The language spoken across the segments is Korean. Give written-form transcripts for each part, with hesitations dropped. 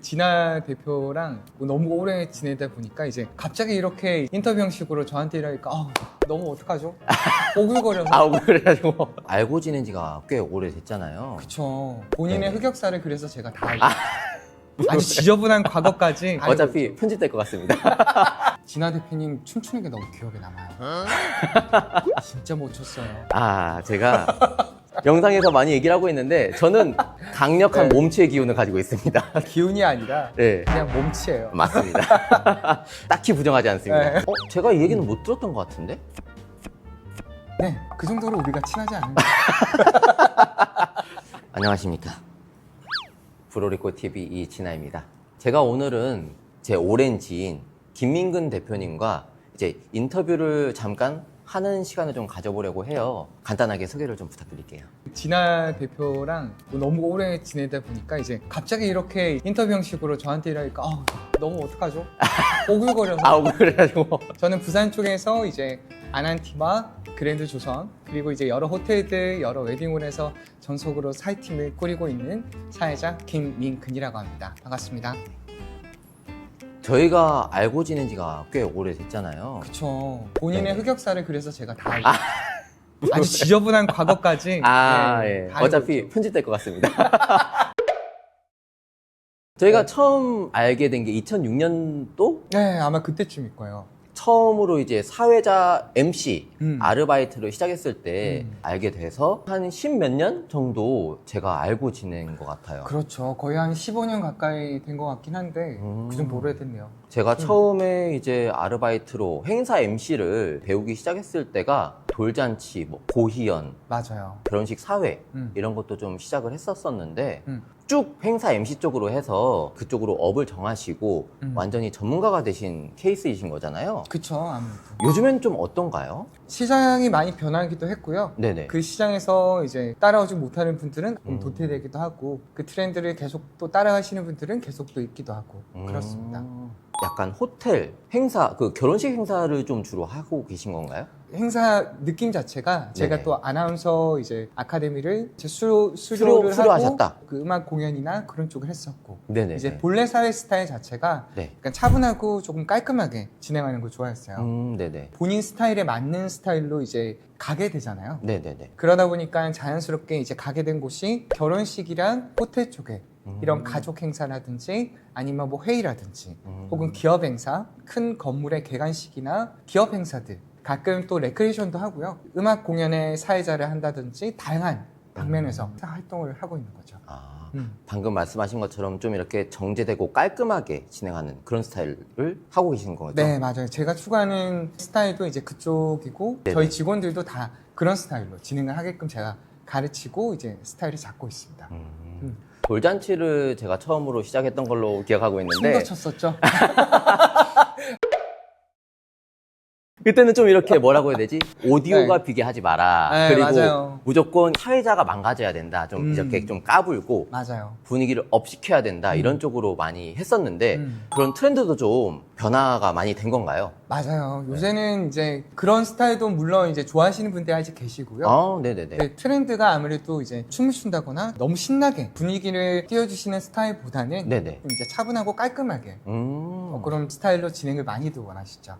진아 대표랑 너무 오래 지내다 보니까 이제 갑자기 이렇게 인터뷰 형식으로 저한테 이러니까 너무 어떡하죠? 오글거려서. 오글거려가지고. 알고 지낸 지가 꽤 오래됐잖아요. 그쵸. 본인의 네. 흑역사를 그래서 제가 다 알고 아주 지저분한 과거까지 어차피 알고 있죠. 편집될 것 같습니다. 진아 대표님 춤추는 게 너무 기억에 남아요. 진짜 못 췄어요. 제가 영상에서 많이 얘기를 하고 있는데 저는 강력한 네. 몸치의 기운을 가지고 있습니다. 기운이 아니라 네. 그냥 몸치예요. 맞습니다. 딱히 부정하지 않습니다. 네. 제가 이 얘기는 못 들었던 것 같은데? 네, 그 정도로 우리가 친하지 않은데. 안녕하십니까. 브로리코 TV 이진아입니다. 제가 오늘은 제 오랜 지인 김민근 대표님과 이제 인터뷰를 잠깐 하는 시간을 좀 가져보려고 해요. 간단하게 소개를 좀 부탁드릴게요. 진아 대표랑 너무 오래 지내다 보니까 이제 갑자기 이렇게 인터뷰 형식으로 저한테 이러니까 너무 어떡하죠? 오글거려서. 그래가지고. 저는 부산 쪽에서 이제 아난티바, 그랜드 조선, 그리고 이제 여러 호텔들, 여러 웨딩홀에서 전속으로 사회팀을 꾸리고 있는 사회자 김민근이라고 합니다. 반갑습니다. 저희가 알고 지낸 지가 꽤 오래됐잖아요. 그쵸. 본인의 네. 흑역사를 그래서 제가 다 알고 아주 지저분한 과거까지 예. 다 알고 어차피 있죠. 편집될 것 같습니다. 저희가 처음 알게 된 게 2006년도? 네, 아마 그때쯤일 거예요. 처음으로 이제 사회자 MC 음. 아르바이트를 시작했을 때 알게 돼서 한 10몇 년 정도 제가 알고 지낸 것 같아요. 그렇죠. 거의 한 15년 가까이 된 것 같긴 한데 그 정도 오래됐네요. 제가 처음에 이제 아르바이트로 행사 MC를 배우기 시작했을 때가 돌잔치, 뭐 고희연, 맞아요. 결혼식 사회 음. 이런 것도 좀 시작을 했었었는데 음. 쭉 행사 MC 쪽으로 해서 그쪽으로 업을 정하시고 완전히 전문가가 되신 케이스이신 거잖아요. 그쵸, 아무래도. 요즘엔 좀 어떤가요? 시장이 많이 변하기도 했고요. 네네. 그 시장에서 이제 따라오지 못하는 분들은 도태되기도 하고 그 트렌드를 계속 또 따라가시는 분들은 계속 또 있기도 하고 그렇습니다. 약간 호텔 행사, 그 결혼식 행사를 좀 주로 하고 계신 건가요? 행사 느낌 자체가 제가 네네. 또 아나운서 이제 아카데미를 이제 수료를 수료하셨다. 하고 그 음악 공연이나 그런 쪽을 했었고 네네. 이제 본래 사회 스타일 자체가 네. 약간 차분하고 조금 깔끔하게 진행하는 걸 좋아했어요. 네네. 본인 스타일에 맞는 스타일로 이제 가게 되잖아요. 네네네. 그러다 보니까 자연스럽게 이제 가게 된 곳이 결혼식이랑 호텔 쪽에 이런 가족 행사라든지 아니면 뭐 회의라든지 혹은 기업 행사, 큰 건물의 개관식이나 기업 행사들 가끔 또 레크레이션도 하고요. 음악 공연의 사회자를 한다든지 다양한 방면에서 활동을 하고 있는 거죠. 방금 말씀하신 것처럼 좀 이렇게 정제되고 깔끔하게 진행하는 그런 스타일을 하고 계신 거죠? 네, 맞아요. 제가 추구하는 스타일도 이제 그쪽이고 네네. 저희 직원들도 다 그런 스타일로 진행을 하게끔 제가 가르치고 이제 스타일을 잡고 있습니다. 돌잔치를 제가 처음으로 시작했던 걸로 기억하고 있는데 춤도 췄었죠? 그때는 좀 이렇게 뭐라고 해야 되지? 오디오가 네. 비교하지 마라. 네, 그리고 맞아요. 무조건 사회자가 망가져야 된다. 좀 이렇게 좀 까불고 맞아요. 분위기를 업시켜야 된다. 이런 쪽으로 많이 했었는데 그런 트렌드도 좀 변화가 많이 된 건가요? 맞아요. 요새는 이제 그런 스타일도 물론 이제 좋아하시는 분들이 아직 계시고요. 네네네. 네, 트렌드가 아무래도 이제 춤을 춘다거나 너무 신나게 분위기를 띄워주시는 스타일보다는 네네. 좀 이제 차분하고 깔끔하게 그런 스타일로 진행을 많이들 원하시죠.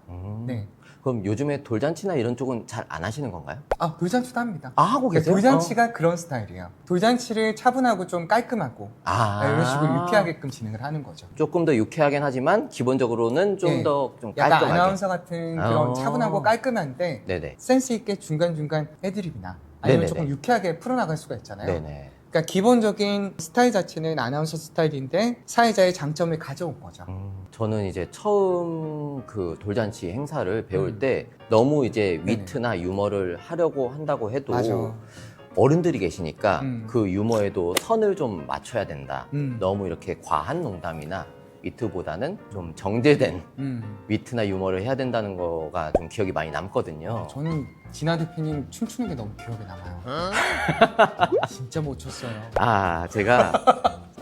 네. 그럼 요즘에 돌잔치나 이런 쪽은 잘 안 하시는 건가요? 돌잔치도 합니다. 하고 그러니까 계세요? 돌잔치가 그런 스타일이에요. 돌잔치를 차분하고 좀 깔끔하고 이런 식으로 유쾌하게끔 진행을 하는 거죠. 조금 더 유쾌하긴 하지만 기본적으로는 좀 네. 더 좀 약간 깔끔하게. 아나운서 같은 그런 차분하고 깔끔한데 네네. 센스 있게 중간중간 애드립이나 아니면 네네네. 조금 유쾌하게 풀어나갈 수가 있잖아요. 네네. 그러니까 기본적인 스타일 자체는 아나운서 스타일인데 사회자의 장점을 가져온 거죠. 저는 이제 처음 그 돌잔치 행사를 배울 때 너무 이제 네네. 위트나 유머를 하려고 한다고 해도 맞아. 어른들이 계시니까 그 유머에도 선을 좀 맞춰야 된다. 너무 이렇게 과한 농담이나 위트보다는 좀 정제된 위트나 유머를 해야 된다는 거가 좀 기억이 많이 남거든요. 저는 진아 대표님 춤추는 게 너무 기억에 남아요. 진짜 못 췄어요. 제가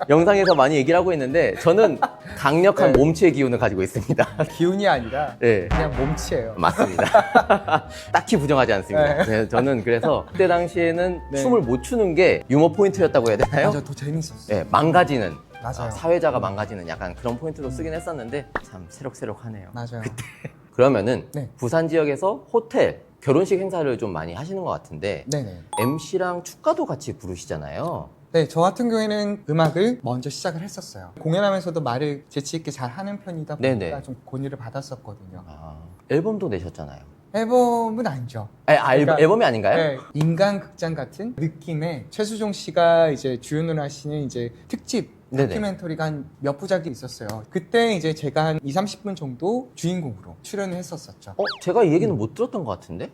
영상에서 많이 얘기를 하고 있는데 저는 강력한 네. 몸치의 기운을 가지고 있습니다. 기운이 아니라 네. 그냥 몸치예요. 맞습니다. 딱히 부정하지 않습니다. 네, 저는 그래서 그때 당시에는 네. 춤을 못 추는 게 유머 포인트였다고 해야 되나요? 맞아, 더 재밌었어요. 네, 망가지는. 맞아요. 사회자가 망가지는 약간 그런 포인트로 쓰긴 했었는데 참 새록새록하네요. 맞아요. 그러면은 네. 부산 지역에서 호텔, 결혼식 행사를 좀 많이 하시는 것 같은데 네네. MC랑 축가도 같이 부르시잖아요. 네, 저 같은 경우에는 음악을 먼저 시작을 했었어요. 공연하면서도 말을 재치 있게 잘 하는 편이다 보니까 네네. 좀 권유를 받았었거든요. 앨범도 내셨잖아요. 앨범은 아니죠. 그러니까, 앨범이 아닌가요? 네, 인간극장 같은 느낌의 최수종 씨가 이제 주연을 하시는 이제 특집 네네. 다큐멘터리가 한 몇 부작이 있었어요. 그때 이제 제가 한 20-30분 정도 주인공으로 출연을 했었었죠. 제가 이 얘기는 못 들었던 것 같은데?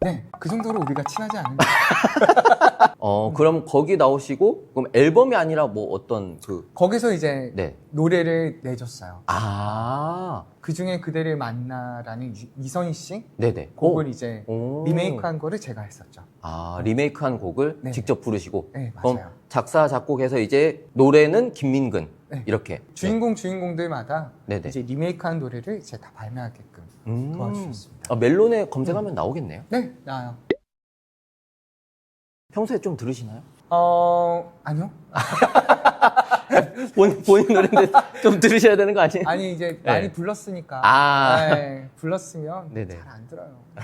네, 그 정도로 우리가 친하지 않은 거예요. 그럼 거기 나오시고, 그럼 앨범이 아니라 뭐 어떤 거기서 이제 네. 노래를 내줬어요. 아, 그 중에 그대를 만나라는 이선희 씨 네네. 곡을 이제 오. 리메이크한 거를 제가 했었죠. 리메이크한 곡을 네. 직접 부르시고. 네, 그럼 맞아요. 작사, 작곡해서 이제 노래는 김민근. 네. 이렇게. 주인공들마다 네네. 이제 리메이크한 노래를 이제 다 발매하게끔 도와주셨습니다. 멜론에 검색하면 나오겠네요. 네, 나와요. 평소에 좀 들으시나요? 아니요. 본인 노래인데 좀 들으셔야 되는 거 아니에요? 아니, 이제 네. 많이 불렀으니까. 아. 네, 불렀으면 네네. 잘 안 들어요. 네.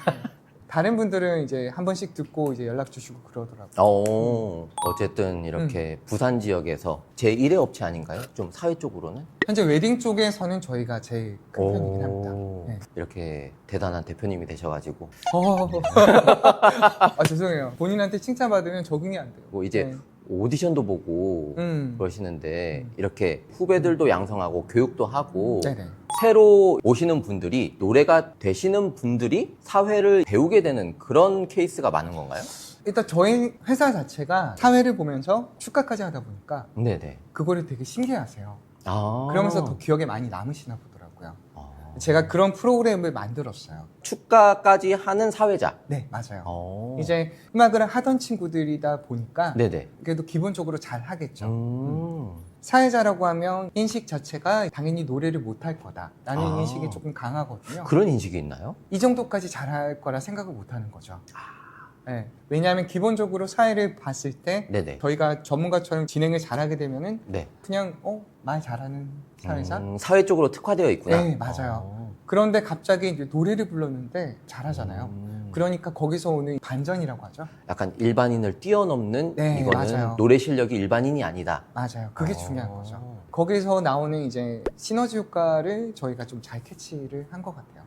다른 분들은 이제 한 번씩 듣고 이제 연락 주시고 그러더라고요. 어쨌든 이렇게 부산 지역에서 제1의 업체 아닌가요? 좀 사회 쪽으로는? 현재 웨딩 쪽에서는 저희가 제일 큰 편이긴 합니다. 네. 이렇게 대단한 대표님이 되셔가지고 죄송해요. 본인한테 칭찬받으면 적응이 안 돼요. 뭐 이제 네. 오디션도 보고 음. 그러시는데 이렇게 후배들도 양성하고 교육도 하고 네네. 새로 오시는 분들이 노래가 되시는 분들이 사회를 배우게 되는 그런 케이스가 많은 건가요? 일단 저희 회사 자체가 사회를 보면서 축가까지 하다 보니까 네네. 그거를 되게 신기해하세요. 아. 그러면서 더 기억에 많이 남으시나 보더라고요. 아. 제가 그런 프로그램을 만들었어요. 축가까지 하는 사회자. 네, 맞아요. 어. 이제 음악을 하던 친구들이다 보니까 네네. 그래도 기본적으로 잘 하겠죠. 음. 사회자라고 하면 인식 자체가 당연히 노래를 못할 거다라는 아. 인식이 조금 강하거든요. 그런 인식이 있나요? 이 정도까지 잘할 거라 생각을 못 하는 거죠. 네. 왜냐하면 기본적으로 사회를 봤을 때 네네. 저희가 전문가처럼 진행을 잘하게 되면은 네. 그냥 말 잘하는 사회자? 사회 쪽으로 특화되어 있구나. 네, 맞아요. 그런데 갑자기 이제 노래를 불렀는데 잘하잖아요. 그러니까 거기서 오는 반전이라고 하죠. 약간 일반인을 뛰어넘는 네, 이거는 맞아요. 노래 실력이 일반인이 아니다. 맞아요. 그게 중요한 거죠. 거기서 나오는 이제 시너지 효과를 저희가 좀 잘 캐치를 한 것 같아요.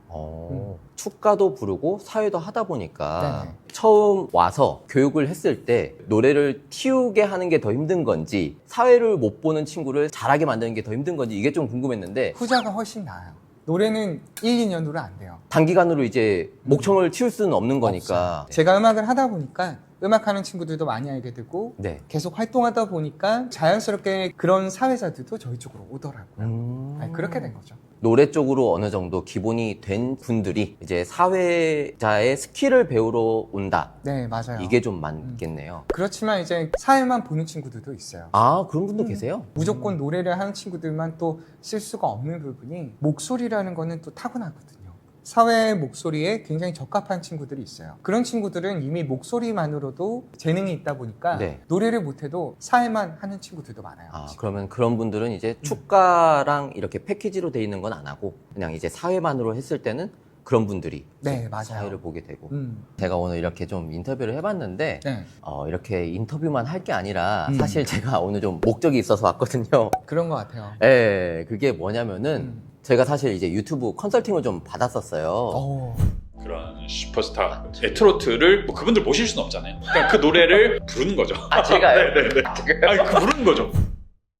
축가도 부르고 사회도 하다 보니까 네네. 처음 와서 교육을 했을 때 노래를 튀우게 하는 게 더 힘든 건지 사회를 못 보는 친구를 잘하게 만드는 게 더 힘든 건지 이게 좀 궁금했는데 후자가 훨씬 나아요. 노래는 1, 2년으로 안 돼요. 단기간으로 이제 목청을 틔울 수는 없는 거니까. 없어요. 제가 음악을 하다 보니까 음악하는 친구들도 많이 알게 되고 네. 계속 활동하다 보니까 자연스럽게 그런 사회자들도 저희 쪽으로 오더라고요. 아니, 그렇게 된 거죠. 노래 쪽으로 어느 정도 기본이 된 분들이 이제 사회자의 스킬을 배우러 온다. 네, 맞아요. 이게 좀 맞겠네요. 그렇지만 이제 사회만 보는 친구들도 있어요. 아, 그런 분도 계세요? 무조건 노래를 하는 친구들만 또 쓸 수가 없는 부분이 목소리라는 거는 또 타고나거든요. 사회의 목소리에 굉장히 적합한 친구들이 있어요. 그런 친구들은 이미 목소리만으로도 재능이 있다 보니까 네. 노래를 못해도 사회만 하는 친구들도 많아요. 그러면 그런 분들은 이제 축가랑 이렇게 패키지로 돼 있는 건 안 하고 그냥 이제 사회만으로 했을 때는 그런 분들이 네, 이제 맞아요. 사회를 보게 되고 음. 제가 오늘 이렇게 좀 인터뷰를 해봤는데 네, 이렇게 인터뷰만 할 게 아니라 음. 사실 제가 오늘 좀 목적이 있어서 왔거든요. 그런 것 같아요. 예, 그게 뭐냐면은 제가 사실 이제 유튜브 컨설팅을 좀 받았었어요. 그런 슈퍼스타 트로트를 뭐 그분들 모실 수는 없잖아요. 그러니까 그 노래를 부르는 거죠. 제가요? 네네네. 아니 그 부르는 거죠.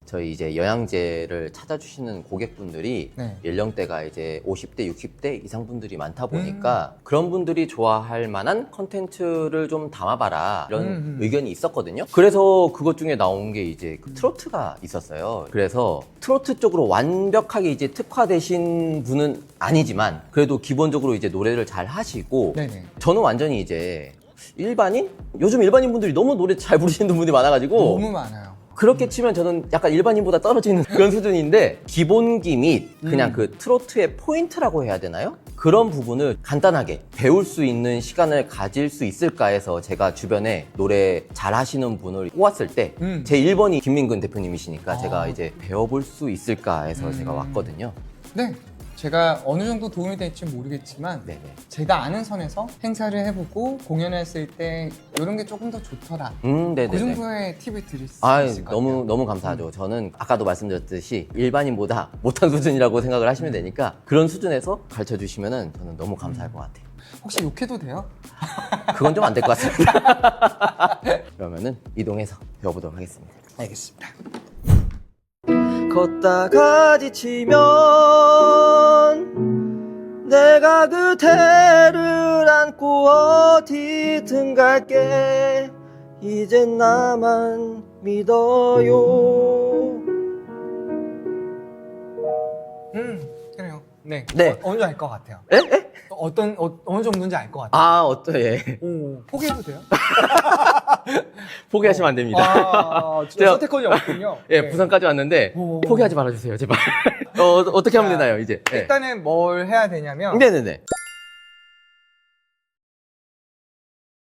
저희 이제 영양제를 찾아주시는 고객분들이 네. 연령대가 이제 50대, 60대 이상 분들이 많다 보니까 그런 분들이 좋아할 만한 컨텐츠를 좀 담아봐라 이런 의견이 있었거든요. 그래서 그것 중에 나온 게 이제 그 트로트가 있었어요. 그래서 트로트 쪽으로 완벽하게 이제 특화되신 분은 아니지만 그래도 기본적으로 이제 노래를 잘 하시고 네네. 저는 완전히 이제 일반인? 요즘 일반인 분들이 너무 노래 잘 부르시는 분들이 많아가지고 너무 많아요. 그렇게 치면 저는 약간 일반인보다 떨어지는 그런 수준인데 기본기 및 그냥 그 트로트의 포인트라고 해야 되나요? 그런 부분을 간단하게 배울 수 있는 시간을 가질 수 있을까 해서 제가 주변에 노래 잘 하시는 분을 뽑았을 때 제 1번이 김민근 대표님이시니까 제가 이제 배워볼 수 있을까 해서 제가 왔거든요. 네. 제가 어느 정도 도움이 될지 모르겠지만 네네. 제가 아는 선에서 행사를 해보고 공연했을 때 이런 게 조금 더 좋더라. 네네네. 그 정도의 팁을 드릴 수 아, 있을 것 같아요. 너무 감사하죠. 저는 아까도 말씀드렸듯이 일반인보다 못한 수준이라고 생각을 하시면 되니까 그런 수준에서 가르쳐 주시면은 저는 너무 감사할 것 같아요. 혹시 욕해도 돼요? 그건 좀 안 될 것 같습니다. 그러면은 이동해서 배워보도록 하겠습니다. 알겠습니다. 걷다가 지치면 내가 그대를 안고 어디든 갈게 이젠 나만 믿어요. 그래요. 네. 네. 어느 정도 알 것 같아요. 에? 에? 어느 정도인지 알 것 같아요. 아, 예. 오, 포기해도 돼요? 포기하시면 안 됩니다. 아, 제가- 선택권이 없군요. 예, 네. 부산까지 왔는데 오. 포기하지 말아주세요, 제발. 어떻게 하면 되나요, 이제? 네. 일단은 뭘 해야 되냐면 네네네.